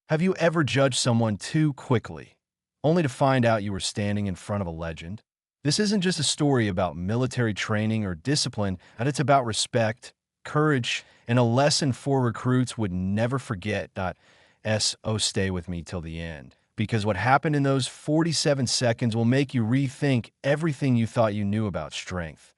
Have you ever judged someone too quickly, only to find out you were standing in front of a legend? This isn't just a story about military training or discipline, and it's about respect, courage, and a lesson four recruits would never forget. So stay with me till the end, because what happened in those 47 seconds will make you rethink everything you thought you knew about strength.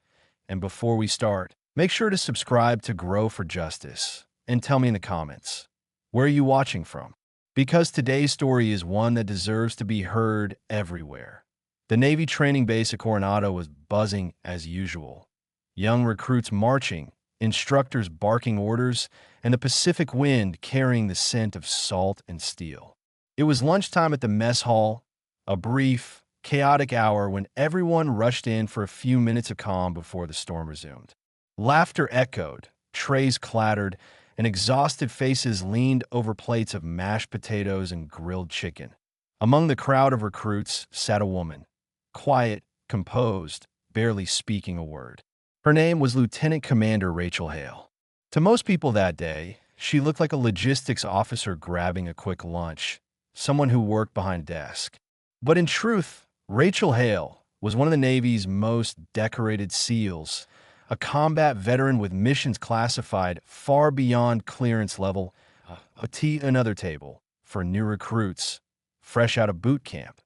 And before we start, make sure to subscribe to Grow for Justice, and tell me in the comments, where are you watching from? Because today's story is one that deserves to be heard everywhere. The Navy training base at Coronado was buzzing as usual. Young recruits marching, instructors barking orders, and the Pacific wind carrying the scent of salt and steel. It was lunchtime at the mess hall, a brief, chaotic hour when everyone rushed in for a few minutes of calm before the storm resumed. Laughter echoed, trays clattered, and exhausted faces leaned over plates of mashed potatoes and grilled chicken. Among the crowd of recruits sat a woman, quiet, composed, barely speaking a word. Her name was Lieutenant Commander Rachel Hale. To most people that day, she looked like a logistics officer grabbing a quick lunch, someone who worked behind a desk. But in truth, Rachel Hale was one of the Navy's most decorated SEALs, a combat veteran with missions classified far beyond clearance level, a tea another table for new recruits, fresh out of boot camp,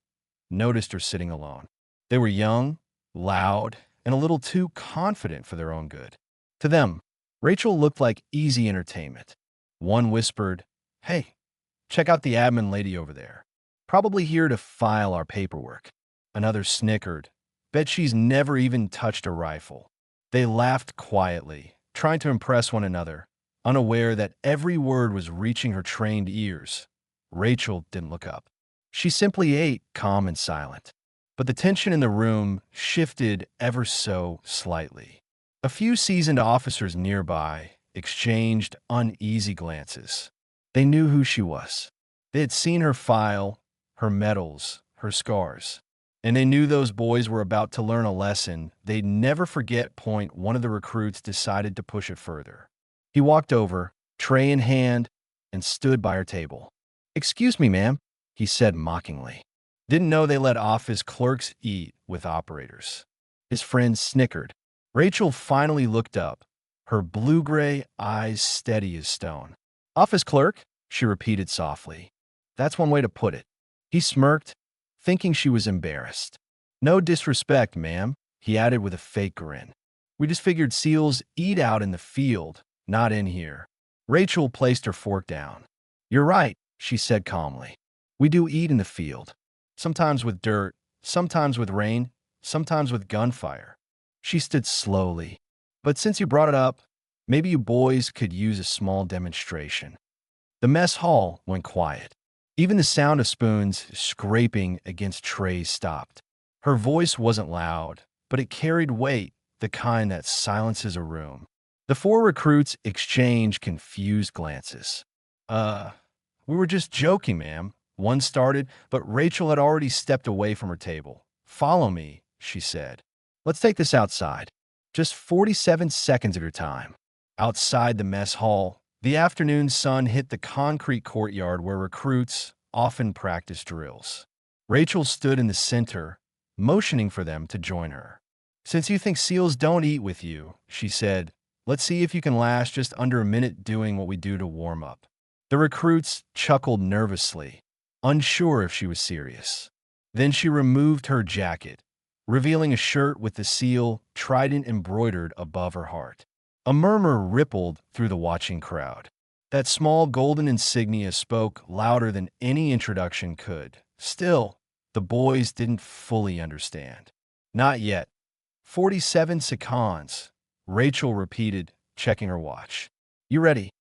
noticed her sitting alone. They were young, loud, and a little too confident for their own good. To them, Rachel looked like easy entertainment. One whispered, "Hey, check out the admin lady over there. Probably here to file our paperwork." Another snickered, "Bet she's never even touched a rifle." They laughed quietly, trying to impress one another, unaware that every word was reaching her trained ears. Rachel didn't look up. She simply ate, calm and silent. But the tension in the room shifted ever so slightly. A few seasoned officers nearby exchanged uneasy glances. They knew who she was. They had seen her file, her medals, her scars. And they knew those boys were about to learn a lesson they'd never forget. One of the recruits decided to push it further. He walked over, tray in hand, and stood by her table. "Excuse me, ma'am," he said mockingly. Didn't know they let office clerks eat with operators. His friend snickered. Rachel finally looked up, her blue-gray eyes steady as stone. "Office clerk?" she repeated softly. "That's one way to put it." He smirked, thinking she was embarrassed. "No disrespect, ma'am," he added with a fake grin. "We just figured SEALs eat out in the field, not in here." Rachel placed her fork down. "You're right," she said calmly. "We do eat in the field. Sometimes with dirt, sometimes with rain, sometimes with gunfire." She stood slowly. "But since you brought it up, maybe you boys could use a small demonstration." The mess hall went quiet. Even the sound of spoons scraping against trays stopped. Her voice wasn't loud, but it carried weight, the kind that silences a room. The four recruits exchanged confused glances. We were just joking, ma'am," one started, but Rachel had already stepped away from her table. "Follow me," she said. "Let's take this outside. Just 47 seconds of your time." Outside the mess hall, the afternoon sun hit the concrete courtyard where recruits often practiced drills. Rachel stood in the center, motioning for them to join her. "Since you think SEALs don't eat with you," she said, "let's see if you can last just under a minute doing what we do to warm up." The recruits chuckled nervously, unsure if she was serious. Then she removed her jacket, revealing a shirt with the SEAL trident embroidered above her heart. A murmur rippled through the watching crowd. That small golden insignia spoke louder than any introduction could. Still, the boys didn't fully understand. "Not yet. 47 seconds," Rachel repeated, checking her watch. "You ready?"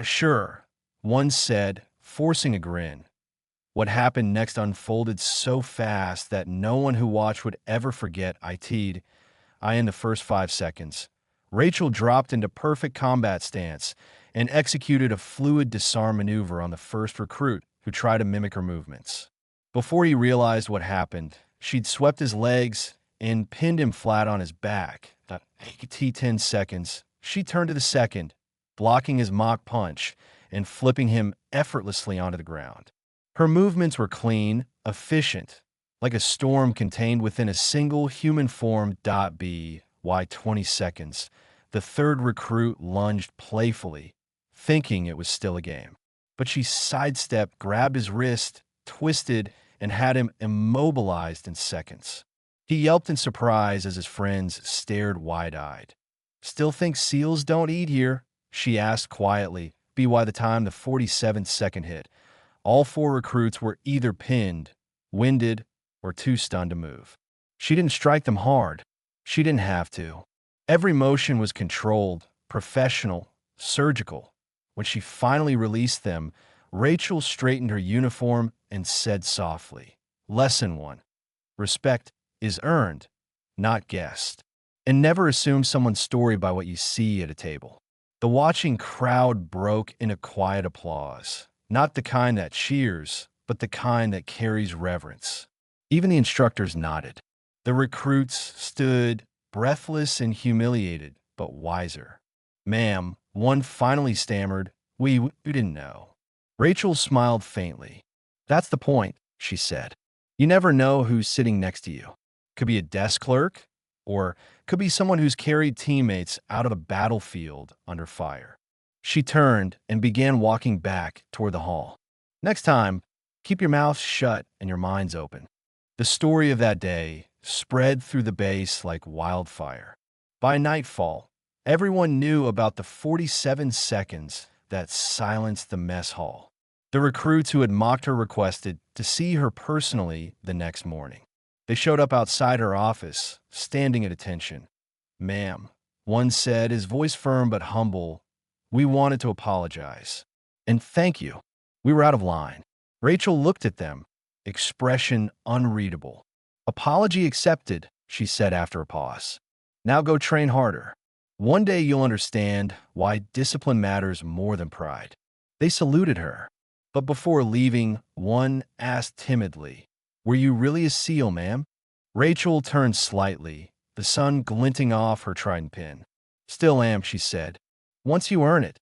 Sure," one said, forcing a grin. What happened next unfolded so fast that no one who watched would ever forget. In the first 5 seconds. Rachel dropped into perfect combat stance and executed a fluid disarm maneuver on the first recruit who tried to mimic her movements. Before he realized what happened, she'd swept his legs and pinned him flat on his back. 10 seconds. She turned to the second, blocking his mock punch, and flipping him effortlessly onto the ground. Her movements were clean, efficient, like a storm contained within a single human form. By 20 seconds, the third recruit lunged playfully, thinking it was still a game. But she sidestepped, grabbed his wrist, twisted, and had him immobilized in seconds. He yelped in surprise as his friends stared wide-eyed. "Still think seals don't eat here?" she asked quietly. By the time the 47th second hit, all four recruits were either pinned, winded, or too stunned to move. She didn't strike them hard. She didn't have to. Every motion was controlled, professional, surgical. When she finally released them, Rachel straightened her uniform and said softly, "Lesson 1. Respect is earned, not guessed. And never assume someone's story by what you see at a table." The watching crowd broke into quiet applause, not the kind that cheers, but the kind that carries reverence. Even the instructors nodded. The recruits stood, breathless and humiliated, but wiser. "Ma'am," one finally stammered, we didn't know." Rachel smiled faintly. "That's the point," she said. "You never know who's sitting next to you. Could be a desk clerk, or could be someone who's carried teammates out of a battlefield under fire." She turned and began walking back toward the hall. "Next time, keep your mouth shut and your minds open." The story of that day spread through the base like wildfire. By nightfall, everyone knew about the 47 seconds that silenced the mess hall. The recruits who had mocked her requested to see her personally the next morning. They showed up outside her office, standing at attention. "Ma'am," one said, his voice firm but humble, "we wanted to apologize. And thank you. We were out of line." Rachel looked at them, expression unreadable. "Apology accepted," she said after a pause. "Now go train harder. One day you'll understand why discipline matters more than pride." They saluted her. But before leaving, one asked timidly, "Were you really a SEAL, ma'am?" Rachel turned slightly, the sun glinting off her trident pin. "Still am," she said. "Once you earn it,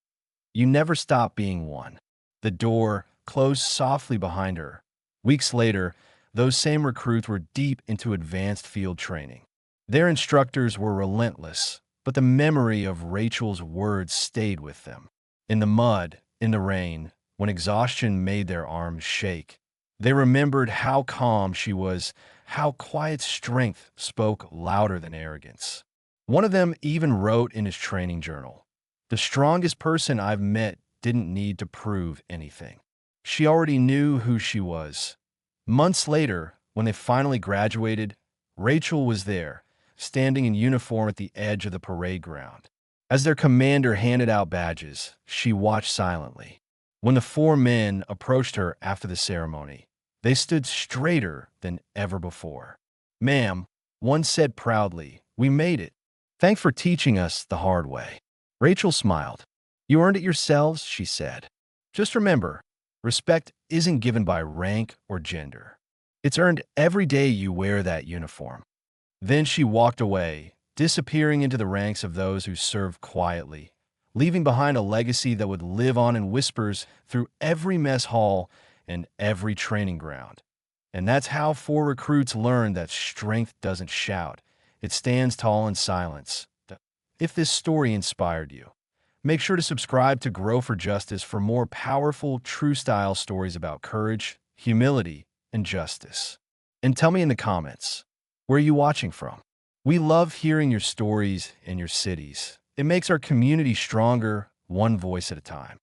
you never stop being one." The door closed softly behind her. Weeks later, those same recruits were deep into advanced field training. Their instructors were relentless, but the memory of Rachel's words stayed with them. In the mud, in the rain, when exhaustion made their arms shake, they remembered how calm she was, how quiet strength spoke louder than arrogance. One of them even wrote in his training journal, "The strongest person I've met didn't need to prove anything. She already knew who she was." Months later, when they finally graduated, Rachel was there, standing in uniform at the edge of the parade ground. As their commander handed out badges, she watched silently. When the four men approached her after the ceremony, they stood straighter than ever before. "Ma'am," one said proudly, "we made it. Thanks for teaching us the hard way." Rachel smiled. "You earned it yourselves," she said. "Just remember, respect isn't given by rank or gender. It's earned every day you wear that uniform." Then she walked away, disappearing into the ranks of those who served quietly, leaving behind a legacy that would live on in whispers through every mess hall and every training ground. And that's how four recruits learned that strength doesn't shout. It stands tall in silence. If this story inspired you, make sure to subscribe to Grow for Justice for more powerful, true-style stories about courage, humility, and justice. And tell me in the comments, where are you watching from? We love hearing your stories and your cities. It makes our community stronger, one voice at a time.